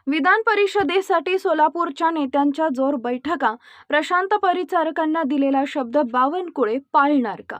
विधान परिषदेसाठी सोलापूरच्या नेत्यांच्या जोर बैठका, प्रशांत परिचारकांना दिलेला शब्द बावनकुळे पाळणार का?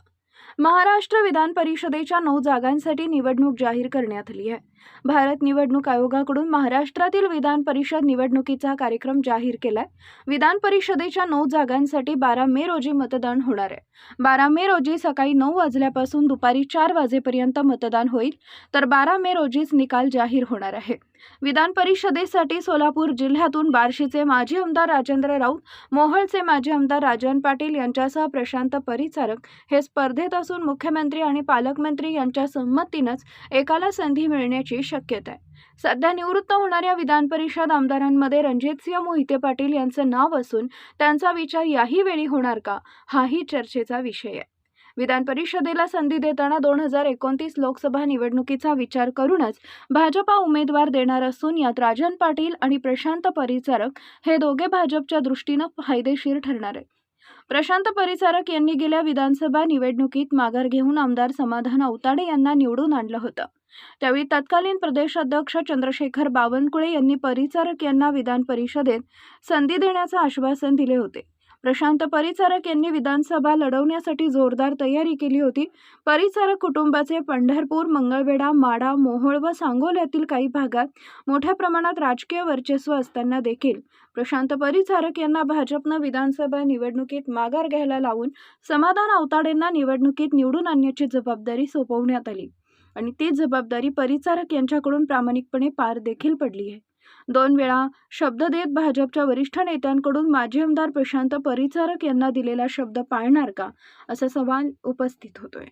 महाराष्ट्र विधान परिषदेच्या 9 जागांसाठी निवडणूक जाहीर करण्यात आली आहे. भारत निवडणूक आयोगाकडून महाराष्ट्रातील विधान परिषद निवडणुकीचा कार्यक्रम जाहीर केलाय. विधान परिषदेच्या 9 जागांसाठी 12 मे रोजी मतदान होणार आहे. 12 मे रोजी सकाळी 9 वाजल्यापासून दुपारी 4 वाजेपर्यंत मतदान होईल, तर 12 मे रोजीच निकाल जाहीर होणार आहे. विधान परिषदेसाठी सोलापूर जिल्ह्यातून बार्शीचे माजी आमदार राजेंद्र राऊत, मोहोळचे माजी आमदार राजन पाटील यांच्यासह प्रशांत परिचारक हे स्पर्धेत असून मुख्यमंत्री आणि पालकमंत्री यांच्या संमतीनंच एकाला संधी मिळण्याची शक्यता आहे. सध्या निवृत्त होणाऱ्या विधान परिषद आमदारांमध्ये रणजितसिंह मोहिते पाटील यांचं नाव असून त्यांचा विचार याही वेळी होणार का, हाही चर्चेचा विषय आहे. विधान परिषदेला संधी देताना 2029 लोकसभा निवडणुकीचा विचार करूनच भाजपा उमेदवार देणार असून यात राजन पाटील आणि प्रशांत परिचारक हे दोघे भाजपच्या दृष्टीनं फायदेशीर ठरणार आहेत. प्रशांत परिचारक यांनी गेल्या विधानसभा निवडणुकीत माघार घेऊन आमदार समाधान औताडे यांना निवडून आणलं होतं. त्यावेळी तत्कालीन प्रदेशाध्यक्ष चंद्रशेखर बावनकुळे यांनी परिचारक यांना विधान परिषदेत संधी देण्याचं आश्वासन दिले होते. प्रशांत परिचारक यांनी विधानसभा लढवण्यासाठी जोरदार तयारी केली होती. परिचारक कुटुंबाचे पंढरपूर, मंगळवेढा, माढा, मोहोळ व सांगोल्यातील काही भागात मोठ्या प्रमाणात राजकीय वर्चस्व असताना देखील प्रशांत परिचारक यांना भाजपनं विधानसभा निवडणुकीत माघार घ्यायला लावून समाधान औताडेंना निवडणुकीत निवडून आणण्याची जबाबदारी सोपवण्यात आली आणि ती जबाबदारी परिचारक यांच्याकडून प्रामाणिकपणे पार देखील पडली आहे. 2 वेळा शब्द देत भाजपच्या वरिष्ठ नेत्यांकडून माजी आमदार प्रशांत परिचारक यांना दिलेला शब्द पाळणार का, असा सवाल उपस्थित होतोय.